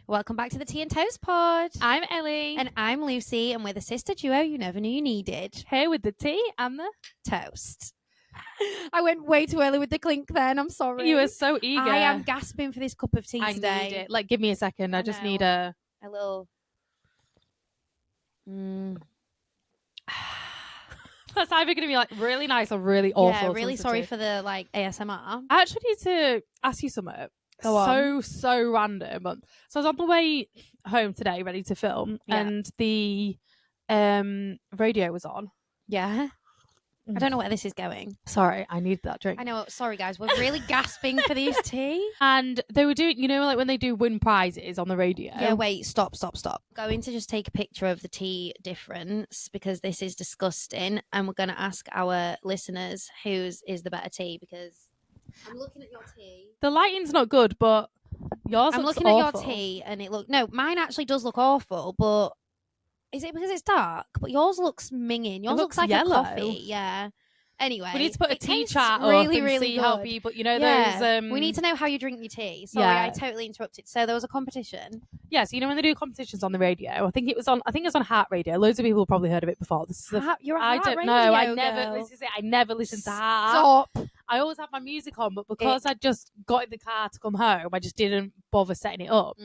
Welcome back to the Tea and Toast Pod. I'm Ellie. And I'm Lucy, and we're the sister duo you never knew you needed. Here with the tea and the toast. I went way too early with the clink then. I'm sorry. You were so eager. I am gasping for this cup of tea today. I need it. Like, give me a second. I just need a little... That's either going to be like really nice or really awful. Yeah, really sorry for the like ASMR. I actually need to ask you something. So random. So I was on the way home today, ready to film, and the radio was on. Yeah. I don't know where this is going. Sorry, I need that drink. I know. Sorry, guys. We're really gasping for this tea. And they were doing, like when they do win prizes on the radio. Yeah, wait. Stop. Going to just take a picture of the tea difference because this is disgusting. And we're going to ask our listeners whose is the better tea because I'm looking at your tea. The lighting's not good, but yours looks awful. I'm looking at your tea and it looks... No, mine actually does look awful, but... Is it because it's dark? But yours looks minging. Yours looks like yellow. A coffee. Yeah. Anyway, we need to put a tea chart really, up and really see good. how people, those. We need to know how you drink your tea. Sorry, I totally interrupted. So there was a competition. Yeah, so when they do competitions on the radio, I think it was on Heart Radio. Loads of people have probably heard of it before. You're a Heart Radio girl. I never listen to Heart. Stop. I always have my music on, but because I just got in the car to come home, I just didn't bother setting it up.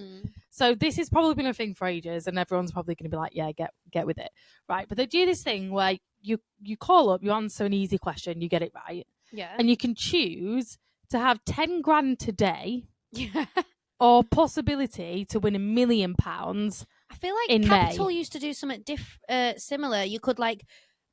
So this has probably been a thing for ages, and everyone's probably going to be like, yeah, get with it. Right. But they do this thing where you call up, you answer an easy question, you get it right. Yeah. And you can choose to have 10 grand today. Yeah. Or possibility to win £1 million. I feel like Capital used to do something similar. You could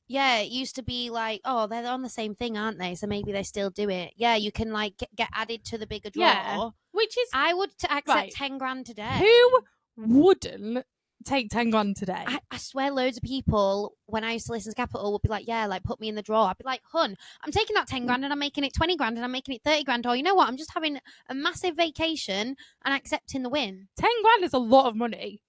it used to be like, oh, they're on the same thing, aren't they? So maybe they still do it. Yeah, you can get added to the bigger draw. Yeah, which is... I would accept 10 grand today. Who wouldn't take 10 grand today? I swear loads of people, when I used to listen to Capital, would be like, yeah, like put me in the draw. I'd be like, hun, I'm taking that 10 grand and I'm making it 20 grand and I'm making it 30 grand. Or you know what? I'm just having a massive vacation and accepting the win. 10 grand is a lot of money.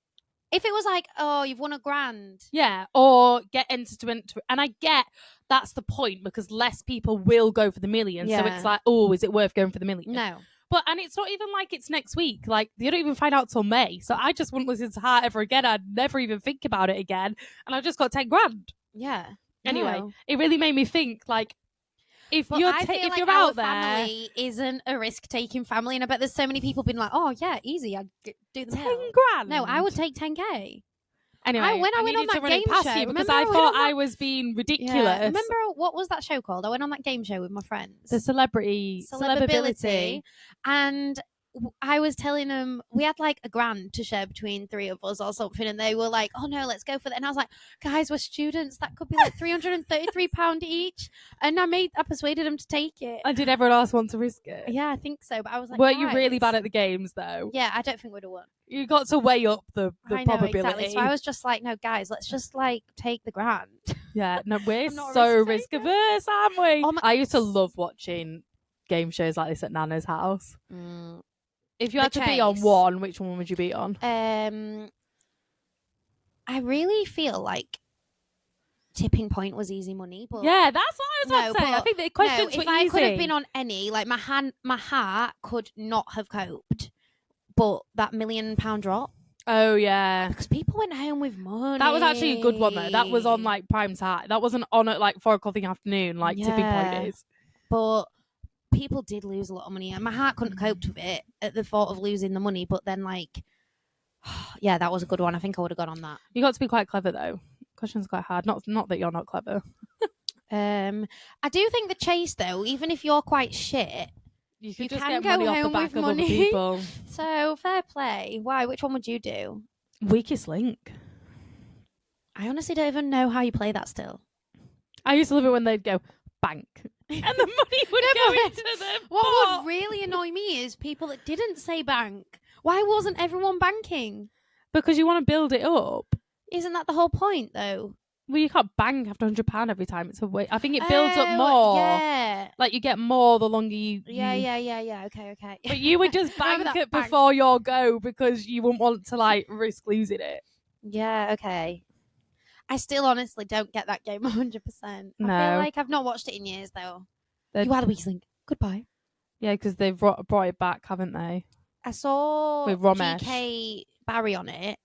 If it was like, oh, you've won £1,000. Yeah, or get entered to enter. And I get that's the point because less people will go for the million. Yeah. So it's like, oh, is it worth going for the million? No. And it's not even like it's next week. Like, you don't even find out till May. So I just wouldn't listen to Heart ever again. I'd never even think about it again. And I just got 10 grand. Yeah. Anyway, It really made me think, like, if you're out there, family isn't a risk-taking family, and I bet there's so many people being like, "Oh yeah, easy, I'd do the 10 grand." No, I would take 10k. Anyway, when I went on that game show, because I thought I was being ridiculous. Yeah. Remember what was that show called? I went on that game show with my friends, the Celebability, and I was telling them we had like £1,000 to share between 3 of us or something, and they were like, "Oh no, let's go for that." And I was like, "Guys, we're students. That could be like £333 each." And I persuaded them to take it. And did everyone else want to risk it? Yeah, I think so. But I was like, weren't you really bad at the games though? Yeah, I don't think we'd have won. You got to weigh up the probability. Exactly. So I was just like, "No, guys, let's just like take the £1,000." Yeah, no, we're so risk averse, aren't we? I used to love watching game shows like this at Nana's house. If you had to be on one, which one would you be on? I really feel like Tipping Point was easy money, but yeah, that's what I was about to say. I think the questions were easy. If I could have been on any, like my heart could not have coped, but that £1 million drop. Oh yeah, because people went home with money. That was actually a good one though. That was on like prime time. That wasn't on at like 4 o'clock in the afternoon, like Tipping Point is. But people did lose a lot of money, and my heart couldn't cope with it at the thought of losing the money. But then, like, yeah, that was a good one. I think I would have gone on that. You got to be quite clever though. Question's quite hard. Not that you're not clever. I do think the chase though, even if you're quite shit, you can just get money off the back of other people. So fair play. Why? Which one would you do? Weakest link. I honestly don't even know how you play that still. I used to love it when they'd go bank. And the money would go into them. What would really annoy me is people that didn't say bank. Why wasn't everyone banking? Because you want to build it up. Isn't that the whole point, though? Well, you can't bank after £100 every time. It's a way. I think it builds up more. Yeah. Like you get more the longer you. Yeah. Okay. But you would just bank it before your go because you wouldn't want to like risk losing it. Yeah. Okay. I still honestly don't get that game 100%. No. I feel like I've not watched it in years though. You are the weakest link. Goodbye. Yeah, because they've brought it back, haven't they? I saw With Ramesh. GK Barry on it.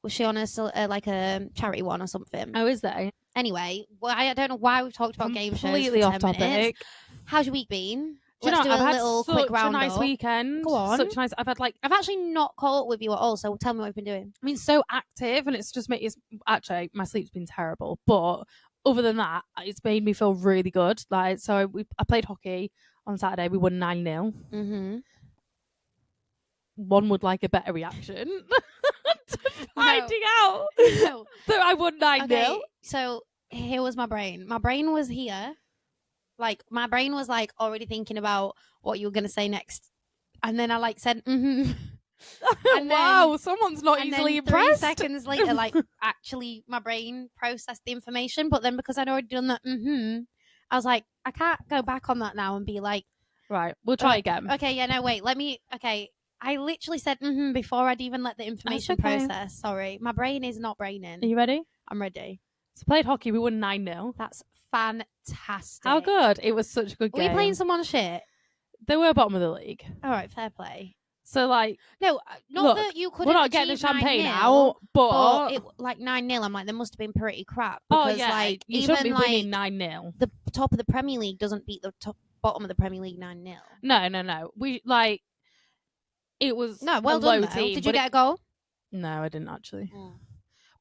Was she on like a charity one or something? Oh, is they? Anyway, well, I don't know why we've talked about game shows Completely for off 10 topic. minutes. How's your week been? Do you Let's know, do I've a had little quick such a roundup. nice weekend. Go on. Such nice. I've had like I've actually not caught up with you at all, so tell me what you've been doing. I mean, so active, and it's just it's actually my sleep's been terrible, but other than that, it's made me feel really good. Like, so I played hockey on Saturday. We won 9-0. Mm-hmm. One would like a better reaction to finding out that I won 9-0. Okay, so here was my brain. My brain was here. Like, my brain was like already thinking about what you were going to say next. And then I like said, mm-hmm. And wow, someone's not easily impressed. 3 seconds later, like, actually, my brain processed the information. But then because I'd already done that, I was like, I can't go back on that now and be like, right, we'll try again. Okay, yeah, no, wait, okay. I literally said before I'd even let the information process. Sorry, my brain is not braining. Are you ready? I'm ready. So played hockey, we won 9-0. That's fantastic. How good! It was such a good game. Were you playing someone shit? They were bottom of the league. All right, fair play. So like, no, not look, that you couldn't. We're not getting the champagne out, but it, like 9-0, I'm like, they must have been pretty crap. Because, like, you even shouldn't be winning like 9-0. the top of the Premier League doesn't beat the bottom of the Premier League 9-0. No. We like it was well a done, low though. team. Did you get a goal? No, I didn't actually.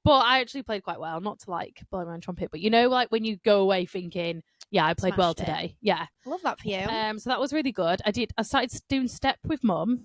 But I actually played quite well. Not to like blow my own trumpet, but you know, like when you go away thinking, yeah, I played well today. Yeah, I love that for you. So that was really good. I started doing step with Mum.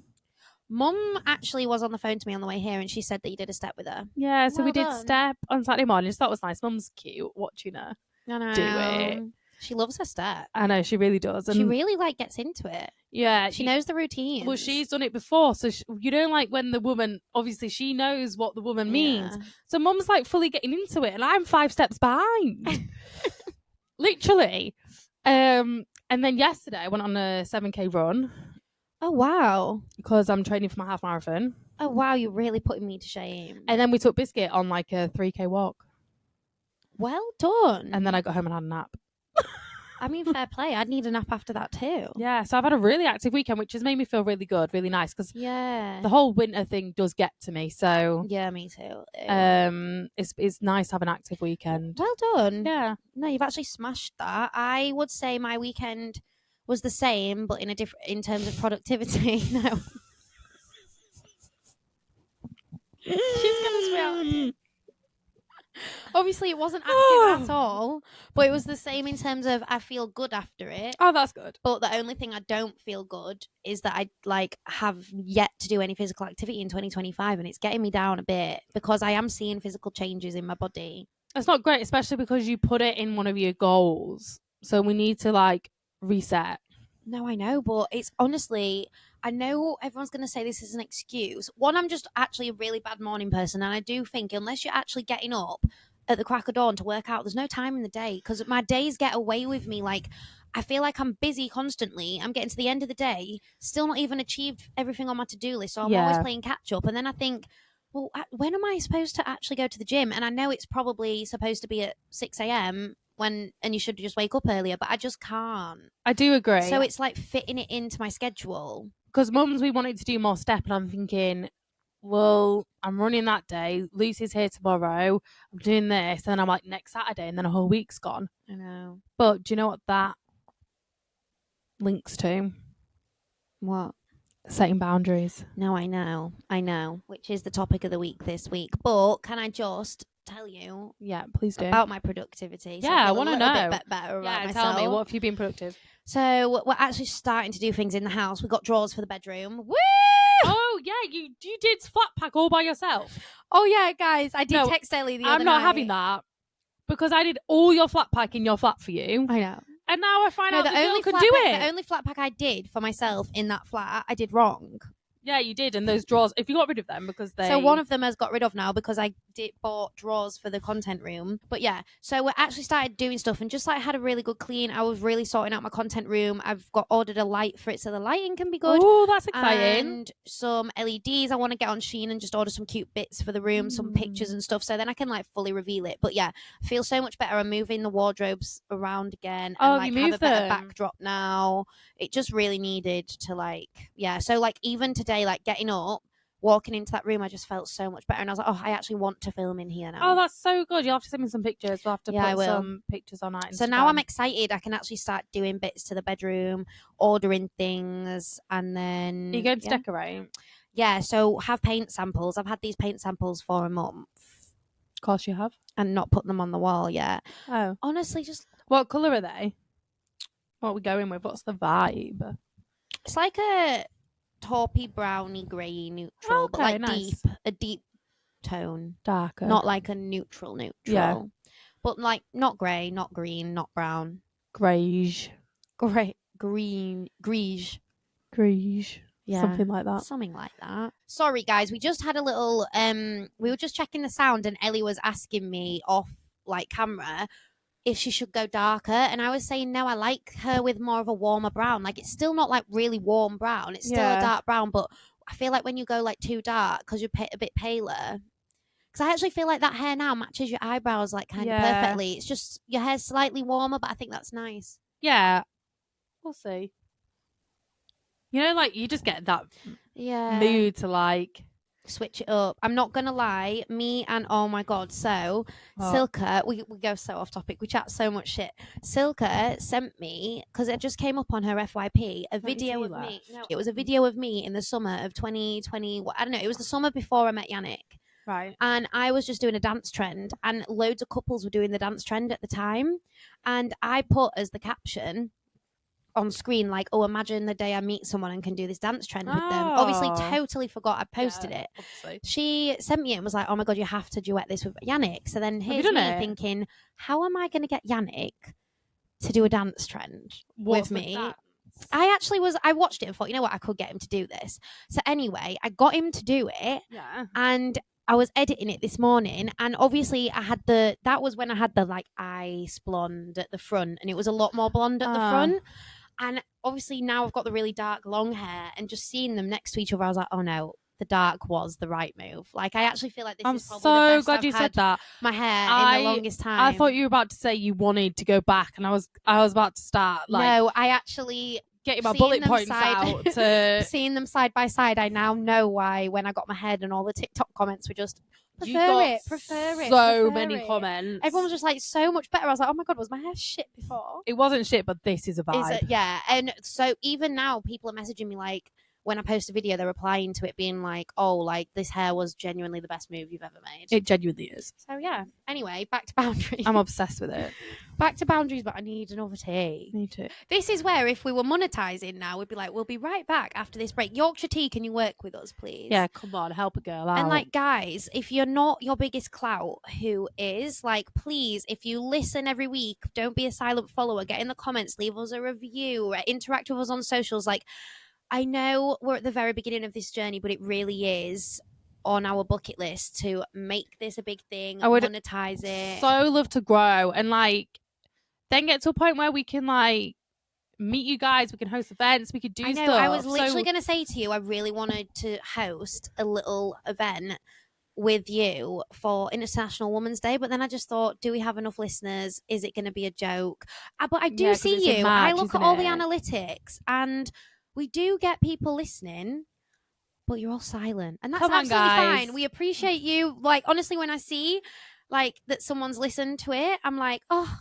Mum actually was on the phone to me on the way here, and she said that you did a step with her. Yeah, so we did step on Saturday morning. So that was nice. Mum's cute watching her do it. She loves her step. I know, she really does. And she really like gets into it. Yeah. She knows the routine. Well, she's done it before. So, you know, like when the woman, obviously she knows what the woman means. So Mum's like fully getting into it and I'm 5 steps behind. Literally. And then yesterday I went on a 7K run. Oh, wow. Because I'm training for my half marathon. Oh, wow. You're really putting me to shame. And then we took Biscuit on like a 3K walk. Well done. And then I got home and had a nap. I mean, fair play. I'd need a nap after that too. Yeah, so I've had a really active weekend, which has made me feel really good, really nice. Because the whole winter thing does get to me. So yeah, me too. It's nice to have an active weekend. Well done. Yeah. No, you've actually smashed that. I would say my weekend was the same, but in terms of productivity. No. She's gonna swear. Obviously, it wasn't active at all, but it was the same in terms of I feel good after it. Oh, that's good. But the only thing I don't feel good is that I have yet to do any physical activity in 2025, and it's getting me down a bit because I am seeing physical changes in my body. It's not great, especially because you put it in one of your goals. So we need to reset. No, I know, but it's honestly, I know everyone's going to say this is an excuse. One, I'm just actually a really bad morning person, and I do think unless you're actually getting up at the crack of dawn to work out, there's no time in the day because my days get away with me. I feel like I'm busy constantly. I'm getting to the end of the day, still not even achieved everything on my to-do list, so I'm always playing catch up. And then I think, well, when am I supposed to actually go to the gym? And I know it's probably supposed to be at 6 a.m. and you should just wake up earlier, but I just can't. I do agree. So it's like fitting it into my schedule. Because we wanted to do more step, and I'm thinking, well, I'm running that day. Lucy's here tomorrow. I'm doing this. And then I'm like, next Saturday, and then a whole week's gone. I know. But do you know what that links to? What? Setting boundaries. No, I know. Which is the topic of the week this week. But can I just tell you? Yeah, please do. About my productivity. So I want to know. Bit better about myself. Tell me, what have you been productive? So we're actually starting to do things in the house. We got drawers for the bedroom. Woo! Oh yeah, you did flat pack all by yourself. Oh yeah, guys, I did text Ellie the other night. I'm not having that because I did all your flat pack in your flat for you. I know. And now I find out that you could do it. The only flat pack I did for myself in that flat, I did wrong. Yeah, you did. And those drawers, if you got rid of them because they... So one of them has got rid of now because I bought drawers for the content room. But yeah, so we actually started doing stuff and just had a really good clean. I was really sorting out my content room. I've ordered a light for it so the lighting can be good. Oh, that's exciting. And some LEDs. I want to get on Shein and just order some cute bits for the room, some pictures and stuff. So then I can fully reveal it. But yeah, I feel so much better. I'm moving the wardrobes around again. And you moved have a better backdrop now. It just really needed to So even today, day, like getting up, walking into that room, I just felt so much better. And I was like, oh, I actually want to film in here now. Oh, that's so good. You'll have to send me some pictures. We'll have to Yeah, I put will. some pictures on our Instagram. So now I'm excited. I can actually start doing bits to the bedroom, ordering things, and then... Are you going to decorate? Yeah, so have paint samples. I've had these paint samples for a month. Of course you have. And not put them on the wall yet. Oh. Honestly, just... What colour are they? What are we going with? What's the vibe? It's like a taupey, browny, grey neutral, but like nice. a deep tone. Darker. Not like a neutral. Yeah. But like not grey, not green, not brown. Greige. Greige. Yeah. Something like that. Sorry guys, we just had a little we were just checking the sound and Ellie was asking me off like camera if she should go darker, and I was saying no, I like her with more of a warmer brown. Like it's still not like really warm brown, it's still a dark brown, but I feel like when you go like too dark because you're a bit paler, because I actually feel like that hair now matches your eyebrows like kind of perfectly. It's just your hair's slightly warmer, but I think that's nice. Yeah, we'll see. You know, like you just get that mood to like switch it up. I'm not gonna lie, me and oh my god, so Silka, we go so off topic, we chat so much shit. Silka sent me, because it just came up on her FYP, a video of me. No, it was a video of me in the summer of 2020. I don't know, it was the summer before I met Yannick. Right. And I was just doing a dance trend, and loads of couples were doing the dance trend at the time. And I put as the caption on screen, like, oh, imagine the day I meet someone and can do this dance trend with them. Obviously, totally forgot I posted it. Obviously. She sent me it and was like, oh my God, you have to duet this with Yannick. So then here's me thinking, how am I going to get Yannick to do a dance trend with me? I watched it and thought, you know what, I could get him to do this. So anyway, I got him to do it. Yeah. And I was editing it this morning, and obviously that was when I had the like ice blonde at the front, and it was a lot more blonde at the front. And obviously now I've got the really dark long hair, and just seeing them next to each other, I was like, oh no, the dark was the right move. Like I actually feel like this is probably the best glad you said that. My hair in the longest time. I thought you were about to say you wanted to go back, and I was about to start like no, I actually getting my bullet points out to seeing them side by side. I now know why when I got my head and all the TikTok comments were just prefer it. So many comments. Everyone was just like so much better. I was like, oh my God, was my hair shit before? It wasn't shit, but this is a vibe. Yeah. And so even now people are messaging me like, when I post a video, they're replying to it being like, oh, like this hair was genuinely the best move you've ever made. It genuinely is. So yeah. Anyway, back to boundaries. I'm obsessed with it. Back to boundaries, but I need another tea. Me too. This is where if we were monetizing now, we'd be like, we'll be right back after this break. Yorkshire tea, can you work with us, please? Yeah, come on, help a girl out. And like, guys, if you're not your biggest clout, who is, like, please, if you listen every week, don't be a silent follower. Get in the comments, leave us a review, interact with us on socials. Like, I know we're at the very beginning of this journey, but it really is on our bucket list to make this a big thing, monetize it. So love to grow and like then get to a point where we can like meet you guys, we can host events, we could do stuff. I was literally going to say to you, I really wanted to host a little event with you for International Women's Day, but then I just thought, do we have enough listeners? Is it going to be a joke? But I do see you. I look at all the analytics and we do get people listening, but you're all silent. And that's absolutely fine. We appreciate you. Like, honestly, when I see like that someone's listened to it, I'm like, oh,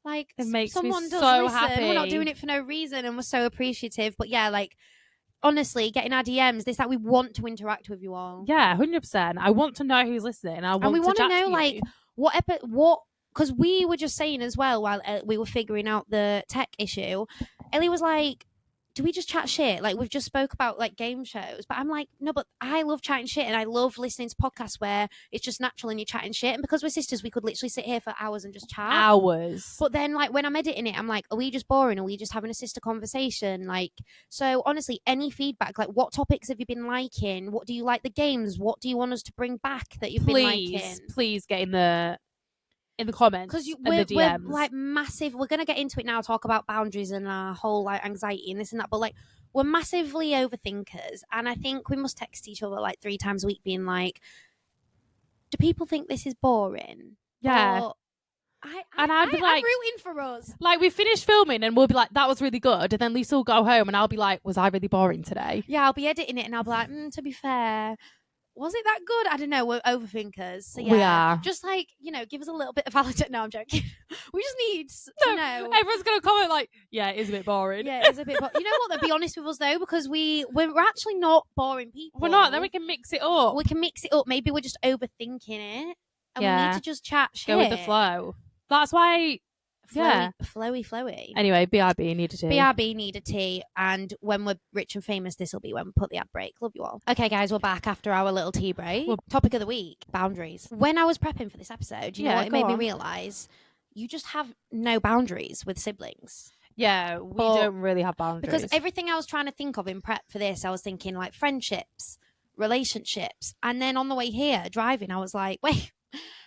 like it makes someone me does so listen. happy. We're not doing it for no reason, and we're so appreciative. But yeah, like honestly, getting our DMs, this that we want to interact with you all. Yeah, 100%. I want to know who's listening. And we want to know like what because we were just saying as well while we were figuring out the tech issue. Ellie was like, do we just chat shit? Like, we've just spoke about like game shows, but I'm like, no, but I love chatting shit and I love listening to podcasts where it's just natural and you're chatting shit. And because we're sisters, we could literally sit here for hours and just chat. Hours. But then like when I'm editing it, I'm like, are we just boring? Are we just having a sister conversation? Like, so honestly, any feedback, like what topics have you been liking? What do you like the games? What do you want us to bring back that you've been liking? Please get in the comments because we're like massive. We're gonna get into it now, talk about boundaries and our whole like anxiety and this and that, but like we're massively overthinkers, and I think we must text each other like 3 times a week being like, do people think this is boring? Yeah. I'd be like, I'm rooting for us. Like, we finished filming and we'll be like, that was really good. And then Lisa will go home and I'll be like, was I really boring today? Yeah, I'll be editing it and I'll be like, to be fair, was it that good? I don't know. We're overthinkers. So yeah, We are. just like, give us a little bit of validation. No, I'm joking. We just need to know. Everyone's going to comment like, yeah, it is a bit boring. Yeah, it's a bit. You know what? They'll be honest with us though, because we're actually not boring people. We're not. Then we can mix it up. We can mix it up. Maybe we're just overthinking it, and we need to just chat shit. Go with the flow. That's why. Flowy. Anyway, BRB need a tea. BRB need a tea, and when we're rich and famous, this will be when we put the ad break. Love you all. Okay, guys, we're back after our little tea break. Topic of the week: boundaries. When I was prepping for this episode, you know what it made me realise? You just have no boundaries with siblings. Yeah, we don't really have boundaries. Because everything I was trying to think of in prep for this, I was thinking like friendships, relationships, and then on the way here driving, I was like, wait,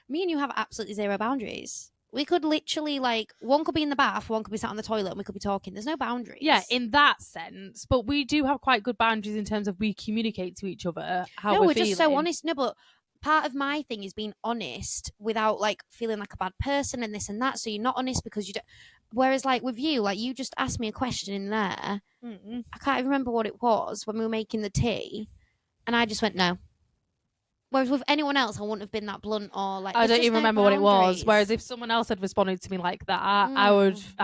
me and you have absolutely zero boundaries. We could literally, like, one could be in the bath, one could be sat on the toilet, and we could be talking. There's no boundaries. Yeah, in that sense. But we do have quite good boundaries in terms of we communicate to each other how we're feeling. Just so honest. No, but part of my thing is being honest without, like, feeling like a bad person and this and that. So you're not honest because you don't. Whereas, like, with you, like, you just asked me a question in there. I can't even remember what it was when we were making the tea. And I just went, no. Whereas with anyone else, I wouldn't have been that blunt or like. I don't even remember what it was. Whereas if someone else had responded to me like that, I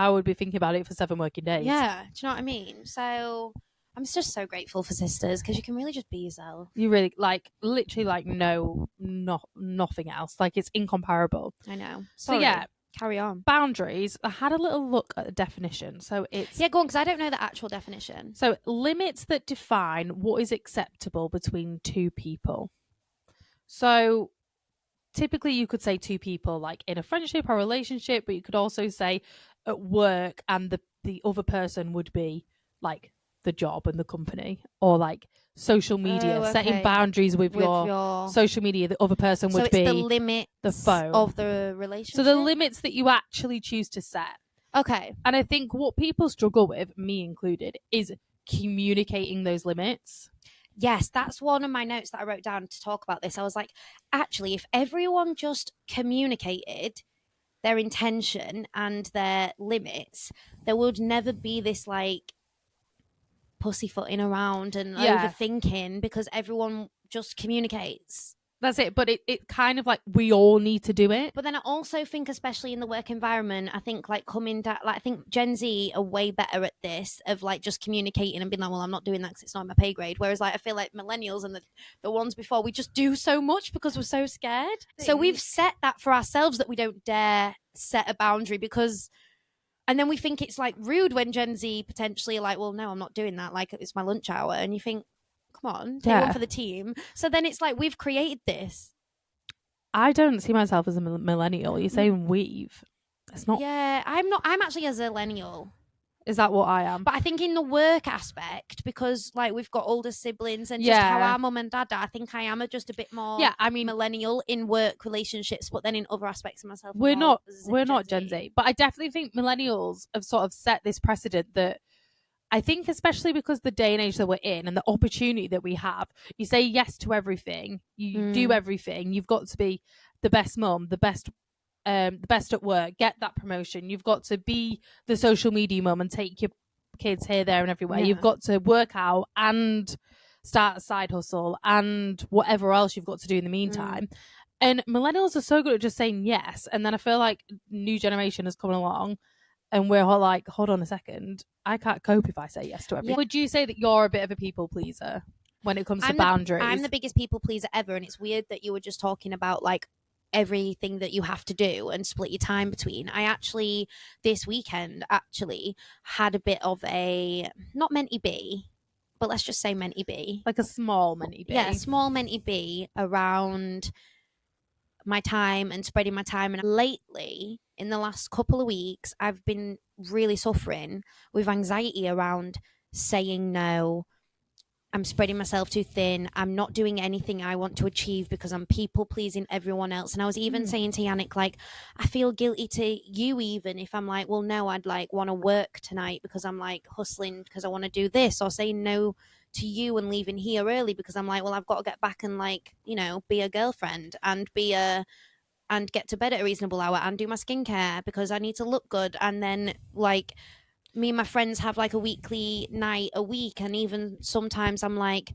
would be thinking about it for 7 working days. Yeah, do you know what I mean? So I'm just so grateful for sisters because you can really just be yourself. You really literally nothing else. Like it's incomparable. I know. Sorry. So yeah. Carry on. Boundaries. I had a little look at the definition. So it's... Yeah, go on, because I don't know the actual definition. So limits that define what is acceptable between two people. So typically you could say two people like in a friendship or relationship, but you could also say at work and the other person would be like the job and the company, or like social media, setting boundaries with your social media. The other person would be the limits the phone of the relationship. So the limits that you actually choose to set. Okay. And I think what people struggle with, me included, is communicating those limits. Yes, that's one of my notes that I wrote down to talk about this. I was like, actually, if everyone just communicated their intention and their limits, there would never be this like pussyfooting around and overthinking because everyone just communicates. That's it. But it kind of like we all need to do it. But then I also think, especially in the work environment, I think like coming down, like I think Gen Z are way better at this of like just communicating and being like, well, I'm not doing that because it's not my pay grade. Whereas like I feel like millennials and the ones before, we just do so much because we're so scared. So we've set that for ourselves that we don't dare set a boundary because... And then we think it's like rude when Gen Z potentially are like, well, no, I'm not doing that. Like it's my lunch hour. And you think, come on, take one for the team. So then it's like we've created this. I don't see myself as a millennial. You're saying we've. It's not. Yeah, I'm not. I'm actually a zillennial. Is that what I am? But I think in the work aspect, because like we've got older siblings and just how our mum and dad are, I think I am just a bit more millennial in work relationships, but then in other aspects of myself. We're not Gen Z. But I definitely think millennials have sort of set this precedent that I think, especially because the day and age that we're in and the opportunity that we have, you say yes to everything, you do everything. You've got to be the best mum, the best at work, get that promotion. You've got to be the social media mum and take your kids here, there, and everywhere. You've got to work out and start a side hustle and whatever else you've got to do in the meantime. And millennials are so good at just saying yes. And then I feel like new generation has come along and we're all like, hold on a second, I can't cope if I say yes to everything. Would you say that you're a bit of a people pleaser when it comes to boundaries? I'm the biggest people pleaser ever. And it's weird that you were just talking about like everything that you have to do and split your time between. I actually this weekend had a bit of a not mentee bee, but let's just say mentee bee, like a small mentee bee. Yeah, a small mentee bee around my time and spreading my time. And lately, in the last couple of weeks, I've been really suffering with anxiety around saying no. I'm spreading myself too thin. I'm not doing anything I want to achieve because I'm people pleasing everyone else. And I was even saying to Yannick, like, I feel guilty to you even if I'm like, well, no, I'd like want to work tonight because I'm like hustling because I want to do this, or saying no to you and leaving here early because I'm like, well, I've got to get back and like, you know, be a girlfriend and be a and get to bed at a reasonable hour and do my skincare because I need to look good. And then like me and my friends have like a weekly night a week, and even sometimes I'm like,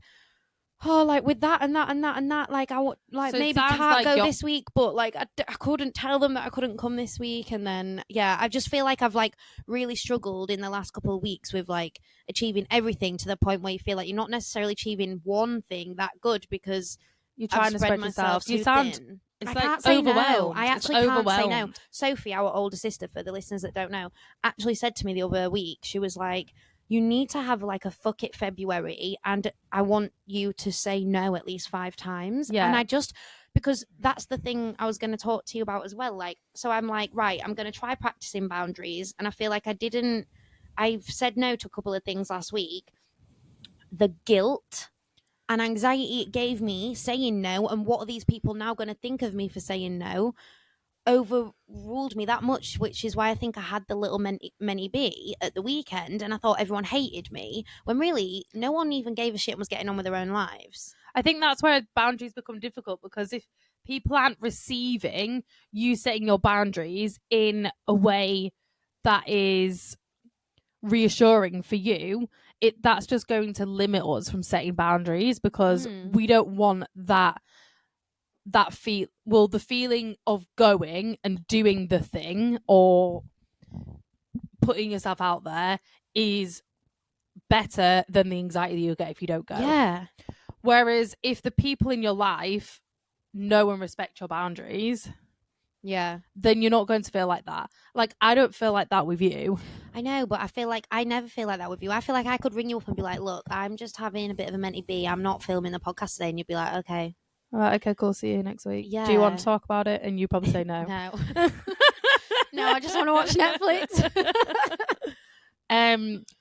oh, like with that and that and that and that, like I would like So it maybe sounds can't like go you're- this week, but like I couldn't tell them that I couldn't come this week. And then yeah, I just feel like I've like really struggled in the last couple of weeks with like achieving everything to the point where you feel like you're not necessarily achieving one thing that good because you're I've trying to spread spread myself yourself. You too sound thin. it's I like can't say no. overwhelmed. I It's actually can't say no. overwhelmed. Sophie, our older sister, for the listeners that don't know, actually said to me the other week, she was like, you need to have like a fuck it February, and I want you to say no at least 5 times. Yeah. And I just, because that's the thing I was going to talk to you about as well. Like, so I'm like, right, I'm going to try practicing boundaries. And I feel like I've said no to a couple of things last week. The guilt and anxiety it gave me saying no, and what are these people now going to think of me for saying no, overruled me that much, which is why I think I had the little mini B at the weekend, and I thought everyone hated me when really no one even gave a shit and was getting on with their own lives. I think that's where boundaries become difficult, because if people aren't receiving you setting your boundaries in a way that is reassuring for you, that's just going to limit us from setting boundaries, because we don't want the feeling of going and doing the thing or putting yourself out there is better than the anxiety you'll get if you don't go. Yeah. Whereas if the people in your life know and respect your boundaries, yeah, then you're not going to feel like that. Like, I don't feel like that with you. I know, but I feel like I never feel like that with you. I feel like I could ring you up and be like, look, I'm just having a bit of a mentee B. I'm not filming the podcast today. And you'd be like, okay. All right, okay, cool. See you next week. Yeah. Do you want to talk about it? And you probably say no. No. No, I just want to watch Netflix.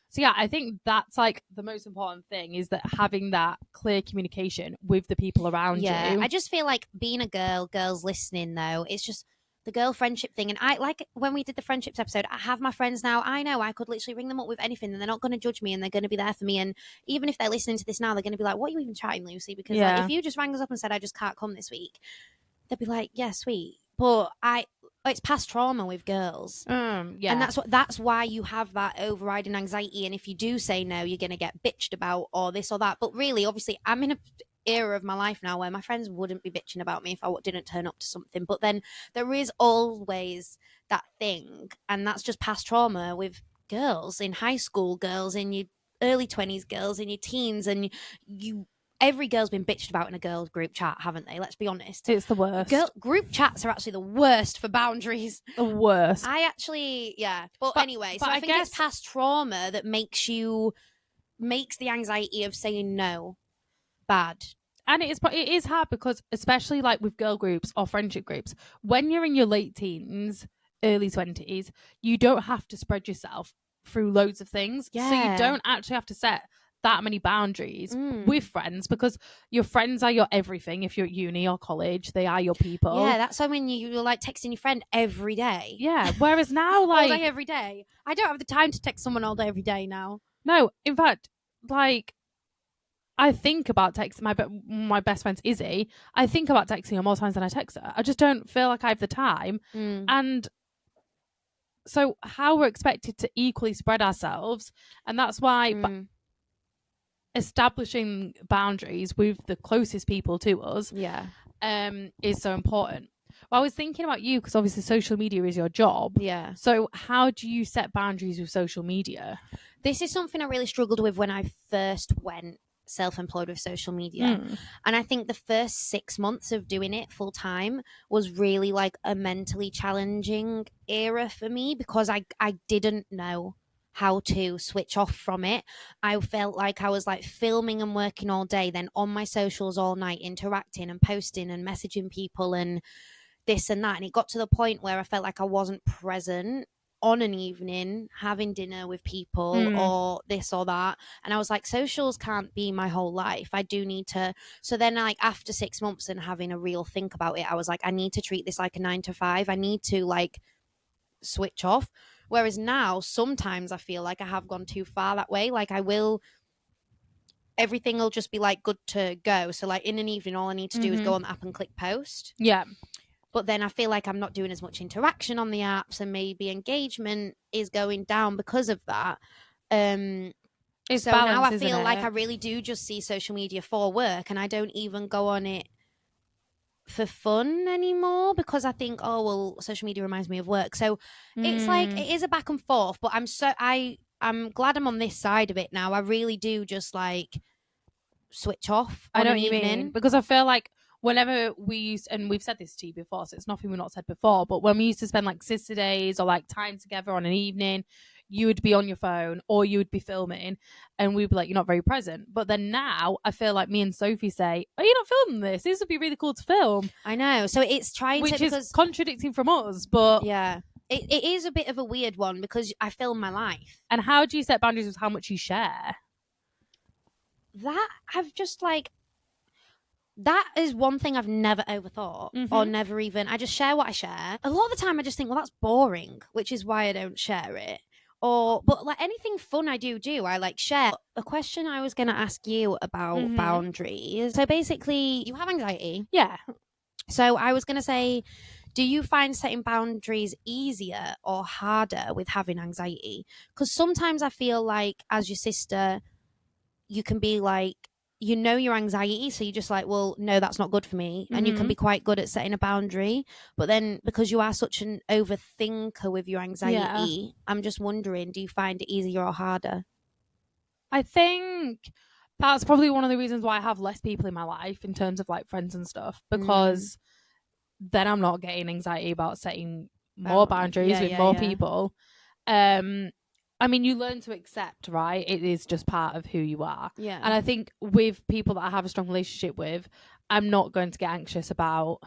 So yeah, I think that's like the most important thing, is that having that clear communication with the people around you. I just feel like being a girls listening though, it's just the girl friendship thing. And I like when we did the friendships episode, I have my friends now. I know I could literally ring them up with anything and they're not going to judge me and they're going to be there for me. And even if they're listening to this now, they're going to be like, what are you even trying, Lucy? Because like, if you just rang us up and said, I just can't come this week, they'd be like, yeah, sweet. But it's past trauma with girls. And that's why you have that overriding anxiety. And if you do say no, you're going to get bitched about or this or that. But really, obviously, I'm in a era of my life now where my friends wouldn't be bitching about me if I didn't turn up to something. But then there is always that thing, and that's just past trauma with girls in high school, girls in your early 20s, girls in your teens, and you every girl's been bitched about in a girls group chat, haven't they? Let's be honest. It's the worst. Group chats are actually the worst for boundaries. The worst. I actually, yeah. But anyway, so I think it's past trauma that makes the anxiety of saying no bad. And it is hard, because especially like with girl groups or friendship groups, when you're in your late teens, early 20s, you don't have to spread yourself through loads of things. Yeah. So you don't actually have to set that many boundaries with friends, because your friends are your everything. If you're at uni or college, they are your people. Yeah, that's when you're like texting your friend every day. Yeah. Whereas now, like all day every day, I don't have the time to text someone all day every day now. No, in fact, like, I think about texting my best friend's Izzy. I think about texting her more times than I text her. I just don't feel like I have the time. And so how we're expected to equally spread ourselves, and that's why establishing boundaries with the closest people to us is so important. Well, I was thinking about you, because obviously social media is your job. Yeah. So how do you set boundaries with social media? This is something I really struggled with when I first went self-employed with social media. And I think the first 6 months of doing it full time was really like a mentally challenging era for me, because I didn't know how to switch off from it. I felt like I was like filming and working all day, then on my socials all night, interacting and posting and messaging people and this and that. And it got to the point where I felt like I wasn't present on an evening having dinner with people or this or that. And I was like, socials can't be my whole life. I do need to. So then, like, after 6 months and having a real think about it, I was like, I need to treat this like a 9 to 5. I need to like switch off. Whereas now, sometimes I feel like I have gone too far that way. Like, everything will just be like good to go. So like in an evening, all I need to do is go on the app and click post. Yeah. but then I feel like I'm not doing as much interaction on the apps, and maybe engagement is going down because of that. It's So balance, now I isn't feel like I it? really do just see social media for work, and I don't even go on it for fun anymore, because I think, oh well, social media reminds me of work. So it's like it is a back and forth, but I'm glad I'm on this side of it now. I really do just like switch off I on know an what you mean, evening. because I feel like whenever we used, and we've said this to you before, so it's nothing we've not said before, but when we used to spend like sister days or like time together on an evening, you would be on your phone or you would be filming, and we'd be like, you're not very present. But then now I feel like me and Sophie say, oh, you're not filming this, this would be really cool to film, I know. So it's trying which to, is because contradicting from us. But yeah, it is a bit of a weird one because I film my life. and how do you set boundaries with how much you share? That I've just like, that is one thing I've never overthought, or never even. I just share what I share. A lot of the time, I just think, well, that's boring, which is why I don't share it. Or, but like anything fun I do, I like share. A question I was going to ask you about boundaries. So basically, you have anxiety. Yeah. So I was going to say, do you find setting boundaries easier or harder with having anxiety? Because sometimes I feel like, as your sister, you can be like, you know, your anxiety, so you're just like, well, no, that's not good for me. And you can be quite good at setting a boundary, but then because you are such an overthinker with your anxiety, I'm just wondering, do you find it easier or harder? I think that's probably one of the reasons why I have less people in my life in terms of like friends and stuff, because then I'm not getting anxiety about setting more boundaries with more people. I mean, you learn to accept, right? It is just part of who you are. Yeah. And I think with people that I have a strong relationship with, I'm not going to get anxious about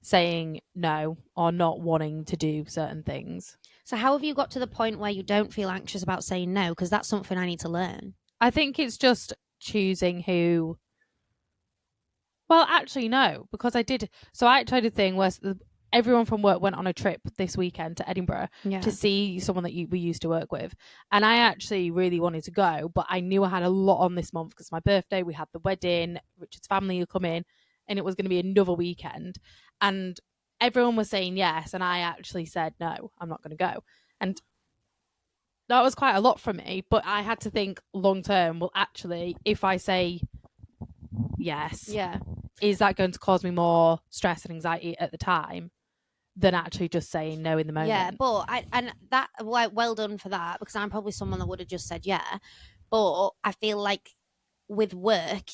saying no or not wanting to do certain things. So how have you got to the point where you don't feel anxious about saying no? Because that's something I need to learn. I think it's just choosing who. Well, actually, no, because I did. So I tried a thing where everyone from work went on a trip this weekend to Edinburgh to see someone that we used to work with. And I actually really wanted to go, but I knew I had a lot on this month because my birthday, we had the wedding, Richard's family would come in, and it was going to be another weekend. And everyone was saying yes. And I actually said, no, I'm not going to go. And that was quite a lot for me, but I had to think long term, well, actually, if I say yes, is that going to cause me more stress and anxiety at the time than actually just saying no in the moment? Yeah, but and that, well done for that, because I'm probably someone that would have just said yeah. But I feel like with work,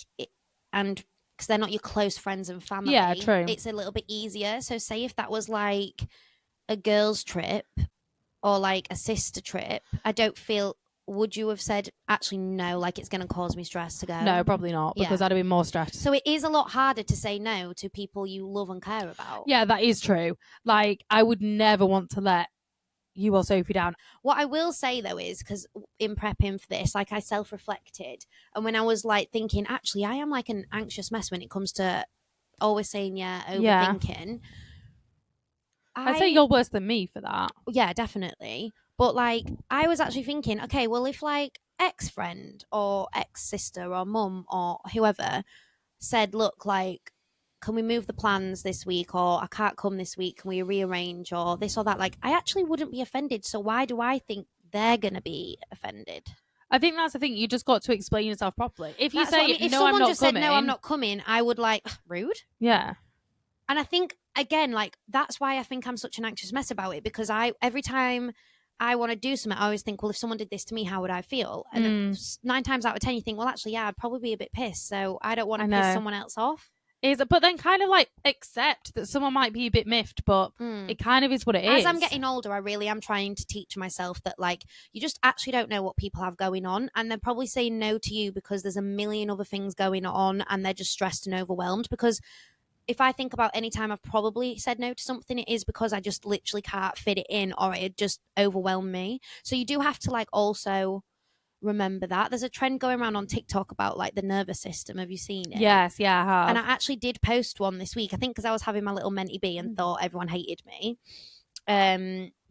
and because they're not your close friends and family, Yeah, true. it's a little bit easier. So say if that was like a girls' trip or like a sister trip, I don't feel. Would you have said, actually, no, like it's going to cause me stress to go? No, probably not, because I'd have been more stressed. So it is a lot harder to say no to people you love and care about. Yeah, that is true. Like, I would never want to let you or Sophie down. What I will say though is, because in prepping for this, like I self-reflected, and when I was like thinking, actually, I am like an anxious mess when it comes to always saying yeah, overthinking. I'd say you're worse than me for that. Yeah, definitely. But like, I was actually thinking, okay, well, if like ex-friend or ex-sister or mum or whoever said, look, like, can we move the plans this week, or I can't come this week, can we rearrange, or this or that, like, I actually wouldn't be offended. So why do I think they're gonna be offended? I think that's the thing. You just got to explain yourself properly. If you That's what I say mean. If no, someone I'm not just coming, said no, I'm not coming, I would like, rude. Yeah. And I think, again, like, that's why I think I'm such an anxious mess about it, because every time I want to do something, I always think, well, if someone did this to me, how would I feel? And 9 times out of 10, you think, well, actually, yeah, I'd probably be a bit pissed. So I don't want to piss someone else off. But then kind of like accept that someone might be a bit miffed, but it kind of is what it is. As I'm getting older, I really am trying to teach myself that, like, you just actually don't know what people have going on, and they're probably saying no to you because there's a million other things going on, and they're just stressed and overwhelmed. Because if I think about any time I've probably said no to something, it is because I just literally can't fit it in, or it just overwhelmed me. So you do have to like also remember that. There's a trend going around on TikTok about like the nervous system. Have you seen it? Yes, yeah, I have. And I actually did post one this week, I think, because I was having my little mentee bee and thought everyone hated me.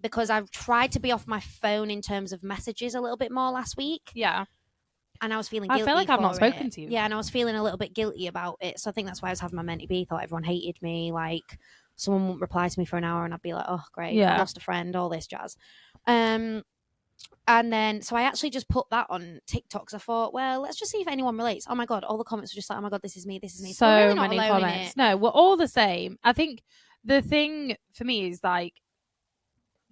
Because I've tried to be off my phone in terms of messages a little bit more last week. Yeah. and I was feeling I guilty feel like I've not for spoken it. to you. Yeah, and I was feeling a little bit guilty about it. So I think that's why I was having my mentee B. Thought everyone hated me. Like someone wouldn't reply to me for an hour, and I'd be like, oh great, Yeah. I've lost a friend. All this jazz. And then, so I actually just put that on TikTok because I thought, well, let's just see if anyone relates. Oh my God, all the comments were just like, oh my God, this is me, this is me. So we're really not many alone comments. in it. No, we're all the same. I think the thing for me is like,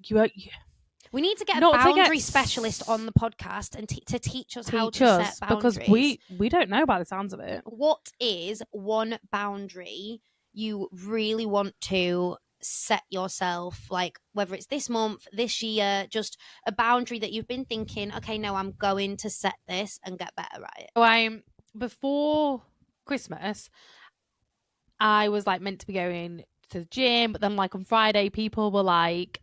we need to get a not to boundary get specialist on the podcast and to teach us how to teach us, set boundaries. because we don't know by the sounds of it. What is one boundary you really want to set yourself, like whether it's this month, this year, just a boundary that you've been thinking, okay, no, I'm going to set this and get better at it? So before Christmas, I was like meant to be going to the gym, but then like on Friday, people were like,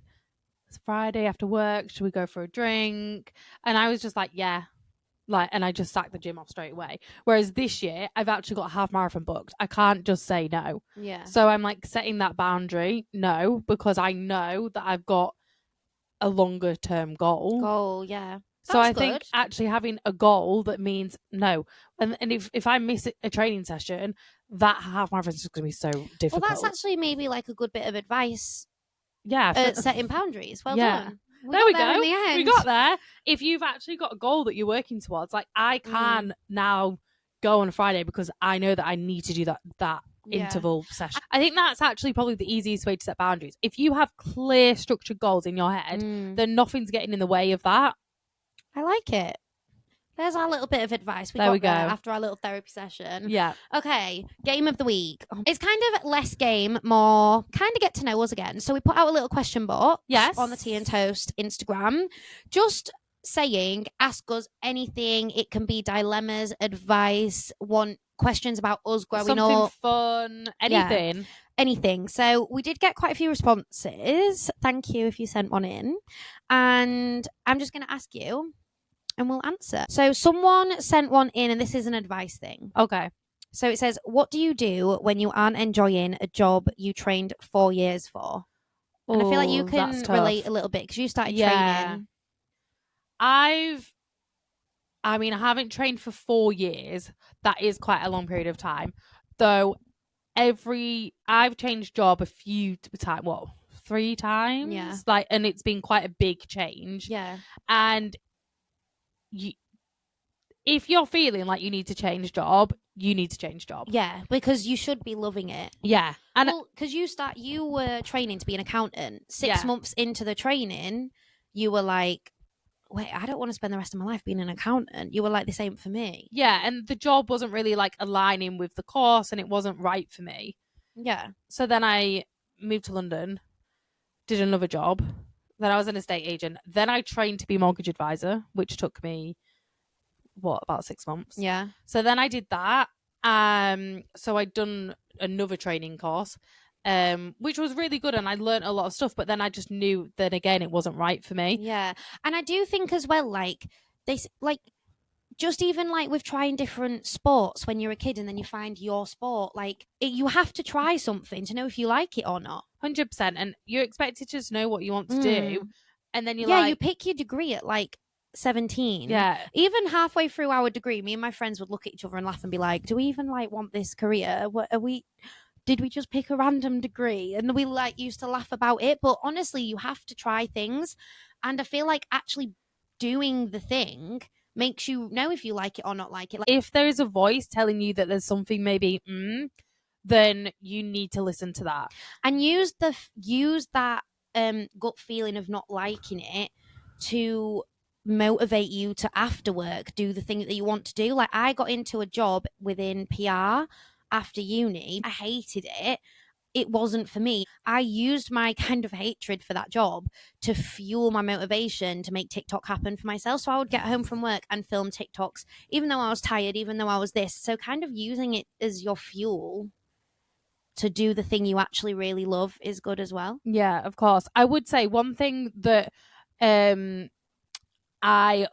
it's Friday after work, should we go for a drink? And I was just like, yeah. Like, and I just sacked the gym off straight away. Whereas this year, I've actually got a half marathon booked. I can't just say no. Yeah. So I'm like setting that boundary, no, because I know that I've got a longer term goal. Yeah. So I think actually having a goal that means no. And if I miss a training session, that half marathon is just going to be so difficult. Well, that's actually maybe like a good bit of advice. Yeah. Setting boundaries. Well Yeah. done. There we go. In the end. We got there. If you've actually got a goal that you're working towards, like I can now go on a Friday because I know that I need to do that interval session. I think that's actually probably the easiest way to set boundaries. If you have clear structured goals in your head, then nothing's getting in the way of that. I like it. There's our little bit of advice. We got there after our little therapy session. Yeah. Okay, game of the week. It's kind of less game, more kind of get to know us again. So we put out a little question box on the Tea and Toast Instagram. Just saying, ask us anything. It can be dilemmas, advice, questions about us growing up. Something fun, anything. Yeah, anything. So we did get quite a few responses. Thank you if you sent one in. And I'm just going to ask you and we'll answer. So someone sent one in, and this is an advice thing. Okay. So it says, what do you do when you aren't enjoying a job you trained 4 years for? And I feel like you can relate a little bit because you started training. I haven't trained for 4 years. That is quite a long period of time. Though I've changed job a few times. Well, 3 times. Yeah. Like, and it's been quite a big change. Yeah. And if you're feeling like you need to change job, you need to change job. Yeah, because you should be loving it. Yeah. And because you were training to be an accountant. 6 months into the training, you were like, wait, I don't want to spend the rest of my life being an accountant. You were like, this ain't for me. Yeah, and the job wasn't really like aligning with the course and it wasn't right for me. Yeah. So then I moved to London, did another job. Then I was an estate agent. Then I trained to be mortgage advisor, which took me, about 6 months? Yeah. So then I did that. So I'd done another training course, which was really good, and I learned a lot of stuff. But then I just knew that again, it wasn't right for me. Yeah, and I do think as well, like just even like with trying different sports when you're a kid, and then you find your sport, you have to try something to know if you like it or not. 100%, and you're expected to just know what you want to do, and then you pick your degree at 17. Yeah. Even halfway through our degree, me and my friends would look at each other and laugh and be like, do we even want this career? What are we? Did we just pick a random degree? And we used to laugh about it. But honestly, you have to try things. And I feel like actually doing the thing makes you know if you like it or not like it. If there is a voice telling you that there's something maybe, then you need to listen to that. And use that gut feeling of not liking it to motivate you to after work do the thing that you want to do. Like I got into a job within PR after uni. I hated it. It wasn't for me. I used my kind of hatred for that job to fuel my motivation to make TikTok happen for myself. So I would get home from work and film TikToks, even though I was tired, even though I was this. So kind of using it as your fuel to do the thing you actually really love is good as well. Yeah, of course. I would say one thing that our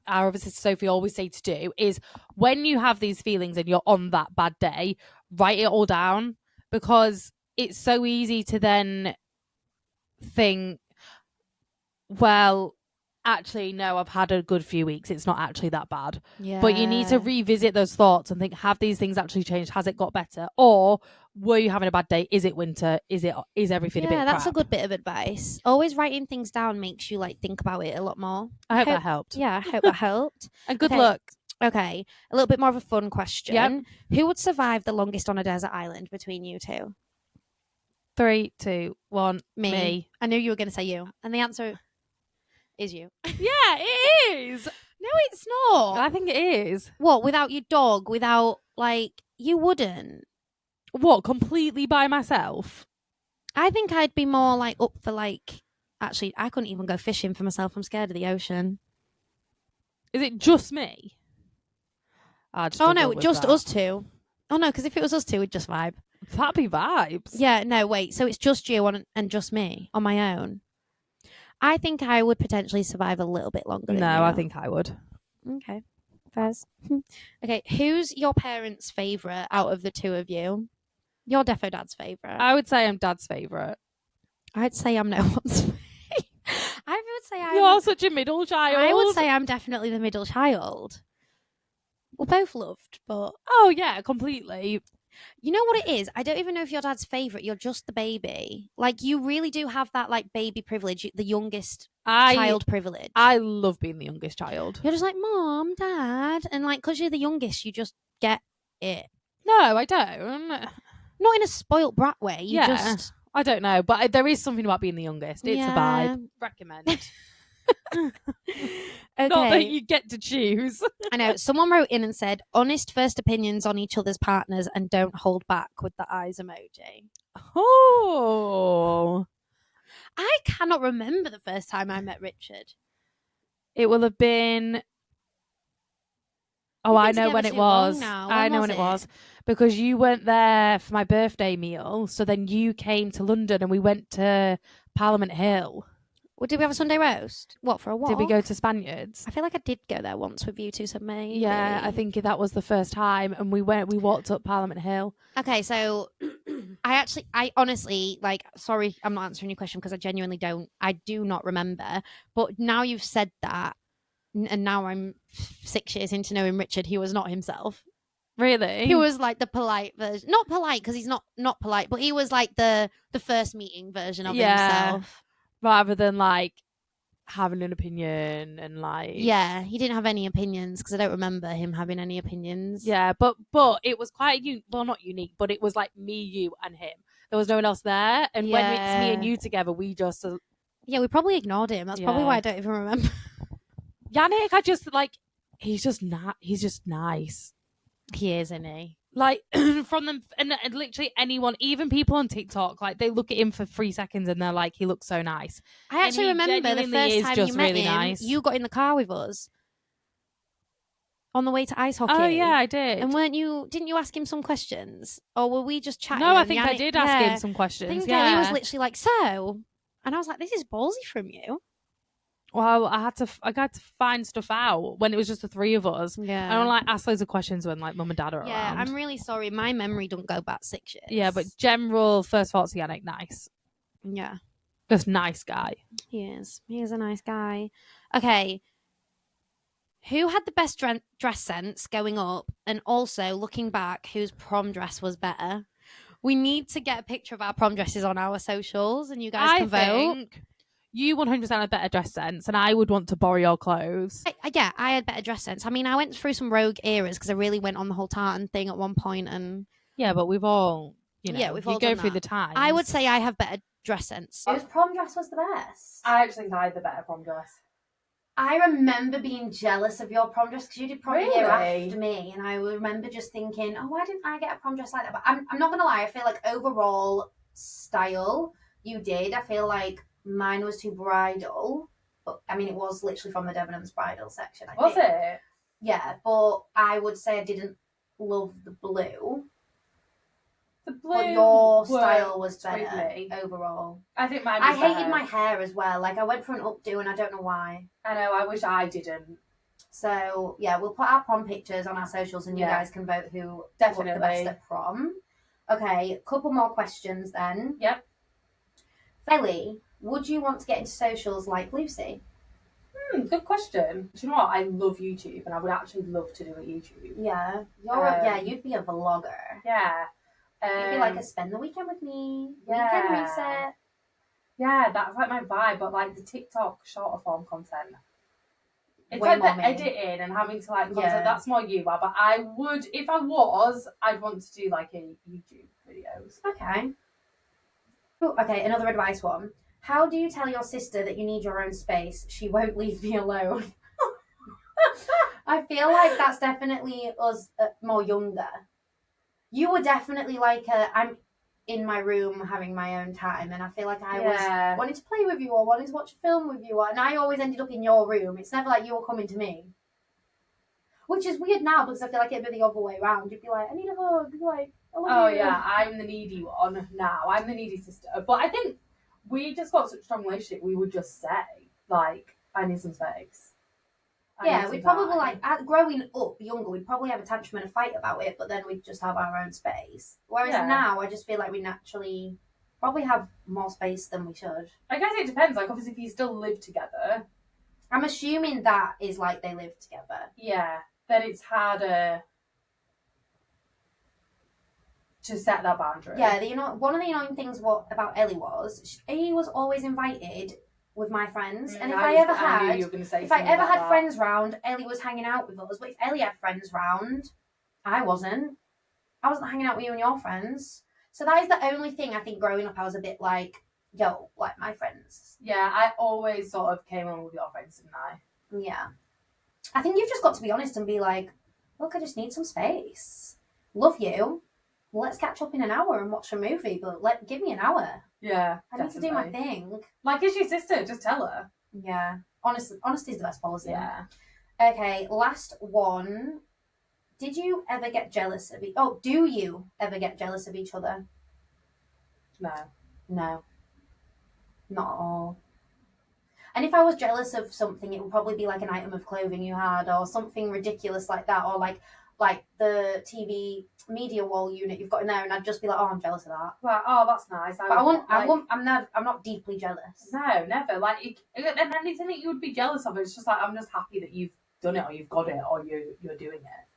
other sister Sophie always say to do is when you have these feelings and you're on that bad day, write it all down, because it's so easy to then think, well, actually, no, I've had a good few weeks. It's not actually that bad. Yeah. But you need to revisit those thoughts and think, have these things actually changed? Has it got better? Or were you having a bad day? Is it winter? Is everything a bit Yeah, that's a crap? good bit of advice. Always writing things down makes you like think about it a lot more. I hope that helped. Yeah, I hope that helped. And good Okay. luck. Okay, a little bit more of a fun question. Yep. Who would survive the longest on a desert island between you two? 3, 2, 1. Me. I knew you were going to say you. And the answer is you. Yeah, it is. No, it's not. I think it is. What, without your dog? Without, like, you wouldn't. What, completely by myself? I think I'd be more, like, up for, like... Actually, I couldn't even go fishing for myself. I'm scared of the ocean. Is it just me? Oh, no, just us two. Oh, no, because if it was us two, we'd just vibe. That'd be vibes. Yeah, no, wait. So it's just you and just me on my own. I think I would potentially survive a little bit longer. No, I think I would. Okay. Fairs. Okay, who's your parents' favourite out of the two of you? Your defo dad's favourite. I would say I'm dad's favourite. I'd say I'm no one's favourite. I would say You're such a middle child. I would say I'm definitely the middle child. We're both loved, but... Oh, yeah, completely. You know what it is? I don't even know if your dad's favourite. You're just the baby. Like, you really do have that, like, baby privilege, the youngest child privilege. I love being the youngest child. You're just like, Mom, Dad. And, like, because you're the youngest, you just get it. No, I don't. Not in a spoilt brat way. You just... I don't know, but there is something about being the youngest. It's a vibe. Recommend. Okay. Not that you get to choose. I know. Someone wrote in and said, honest first opinions on each other's partners and don't hold back with the eyes emoji. Oh. I cannot remember the first time I met Richard. It will have been... Oh, I know when it was. I know when it was. Because you weren't there for my birthday meal. So then you came to London and we went to Parliament Hill. Well, did we have a Sunday roast? What, for a walk? Did we go to Spaniards? I feel like I did go there once with you two, so maybe. Yeah, I think that was the first time. And we walked up Parliament Hill. Okay, so I honestly, like, sorry, I'm not answering your question because I genuinely I do not remember. But now you've said that, and now I'm 6 years into knowing Richard, he was not himself. Really? He was like the polite version. Not polite because he's not polite, but he was like the first meeting version of himself. Rather than like having an opinion and like... Yeah, he didn't have any opinions because I don't remember him having any opinions. Yeah, but it was quite well, not unique, but it was like me, you, and him. There was no one else there, and when it's me and you together, we just... Yeah, we probably ignored him. That's probably why I don't even remember. Yannick, I just like... He's just nice. He is, isn't he? Like, from them, and literally anyone, even people on TikTok, like, they look at him for 3 seconds and they're like, he looks so nice. I actually remember the first time you met him, you got in the car with us on the way to ice hockey. Oh, yeah, I did. And didn't you ask him some questions? Or were we just chatting? No, I think I did ask him some questions. I think Ellie was literally like, so? And I was like, this is ballsy from you. Well, I had to find stuff out when it was just the three of us. Yeah. I don't like ask loads of questions when like mum and dad are around. Yeah, I'm really sorry. My memory don't go back 6 years. Yeah, but general first thoughts, Yannick, nice. Yeah. Just nice guy. He is. He is a nice guy. Okay. Who had the best dress sense going up? And also, looking back, whose prom dress was better? We need to get a picture of our prom dresses on our socials and you guys can vote. You 100% had better dress sense, and I would want to borrow your clothes. Yeah, I had better dress sense. I mean, I went through some rogue eras because I really went on the whole tartan thing at one point, and yeah, but we've all, we've all go through the times. I would say I have better dress sense. Whose prom dress was the best? I actually think I had the better prom dress. I remember being jealous of your prom dress because you did prom a year after me, and I remember just thinking, oh, why didn't I get a prom dress like that? But I'm not gonna lie, I feel like overall style you did. I feel like mine was too bridal, but I mean it was literally from the Debenhams bridal section. Was it? Yeah, but I would say I didn't love the blue. The blue, but your style was better overall. I think mine was I hated my hair as well. Like I went for an updo and I don't know why. I know. I wish I didn't. So yeah, we'll put our prom pictures on our socials and you guys can vote who looked the best at prom. Okay, a couple more questions then. Yep. Ellie, would you want to get into socials like Lucy? Good question. Do you know what? I love YouTube, and I would actually love to do a YouTube. Yeah, you'd be a vlogger. Yeah. You'd be like a spend the weekend with me. Yeah. Weekend reset. Yeah, that's like my vibe, but like the TikTok shorter form content. It's Way like more the me. editing and having to like content. Yeah. That's more you, but I would, if I was, I'd want to do like a YouTube videos. Okay. Ooh, okay, another advice one. How do you tell your sister that you need your own space? She won't leave me alone. I feel like that's definitely us more younger. You were definitely like I'm in my room having my own time, and I feel like I was wanting to play with you or wanting to watch a film with you, and I always ended up in your room. It's never like you were coming to me. Which is weird now because I feel like it'd be the other way around. You'd be like, I need a hug. You'd be like, I love you. Yeah, I'm the needy one now. I'm the needy sister. But I think we just got such a strong relationship. We would just say, like, I need some space. Yeah, we'd probably like growing up younger, we'd probably have a tantrum and a fight about it, but then we'd just have our own space. Whereas now, I just feel like we naturally probably have more space than we should. I guess it depends. Like, obviously, if you still live together, I'm assuming that is like they live together. Yeah, then it's harder to set that boundary. Yeah, one of the annoying things about Ellie was she was always invited with my friends, and if I ever had friends round, Ellie was hanging out with us. But if Ellie had friends round, I wasn't hanging out with you and your friends. So that is the only thing I think growing up I was a bit like, yo, like my friends. Yeah, I always sort of came on with your friends, didn't I? Yeah. I think you've just got to be honest and be like, look, I just need some space. Love you. Let's catch up in an hour and watch a movie, but give me an hour. Yeah, I need to do my thing. Like, it's your sister, just tell her. Yeah. Honesty is the best policy. Yeah. Okay, last one. Did you ever get jealous of do you ever get jealous of each other? No. No. Not at all. And if I was jealous of something, it would probably be like an item of clothing you had or something ridiculous like that, or like the TV media wall unit you've got in there, and I'd just be like, oh, I'm jealous of that. Like, oh, that's nice. I'm not deeply jealous. No, never. Like, and anything that you would be jealous of, it's just like, I'm just happy that you've done it, or you've got it, or you're doing it.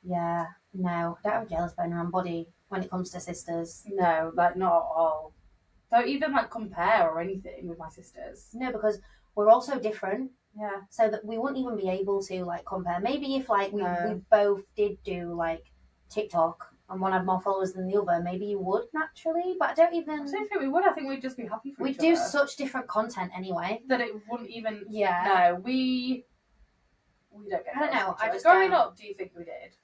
Yeah, no, I don't have a jealous bone in my body when it comes to sisters. No, like, not at all. Don't even like compare or anything with my sisters. No, because we're all so different. Yeah. So that we wouldn't even be able to like compare. Maybe if like we both did do like TikTok and one had more followers than the other, maybe you would naturally. But I don't think we would. I think we'd just be happy for each other. We do such different content anyway that it wouldn't even. Yeah. No, we don't get. I don't know. I just growing up. Do you think we did?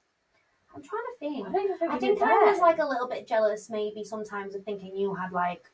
I'm trying to think. I think I was like a little bit jealous, maybe sometimes, of thinking you had like.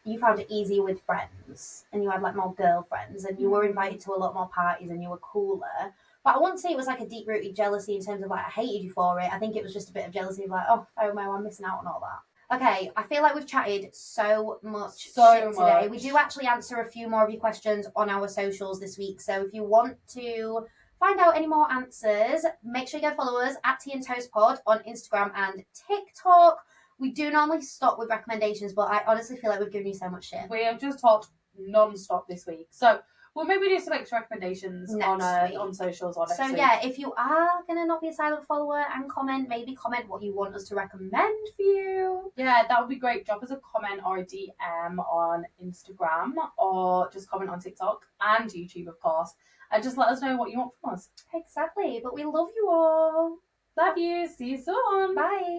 You found it easier with friends and you had like more girlfriends and you were invited to a lot more parties and you were cooler. But I wouldn't say it was like a deep-rooted jealousy in terms of like I hated you for it. I think it was just a bit of jealousy of like, oh no, I'm missing out on all that. Okay, I feel like we've chatted so much today. We do actually answer a few more of your questions on our socials this week. So if you want to find out any more answers, make sure you go follow us at Tea and Toast Pod on Instagram and TikTok. We do normally stop with recommendations, but I honestly feel like we've given you so much shit. We have just talked non-stop this week. So we'll maybe do some extra recommendations on socials on next week. Yeah, if you are going to not be a silent follower and comment, maybe comment what you want us to recommend for you. Yeah, that would be great. Drop us a comment or a DM on Instagram or just comment on TikTok and YouTube, of course. And just let us know what you want from us. Exactly. But we love you all. Love you. See you soon. Bye.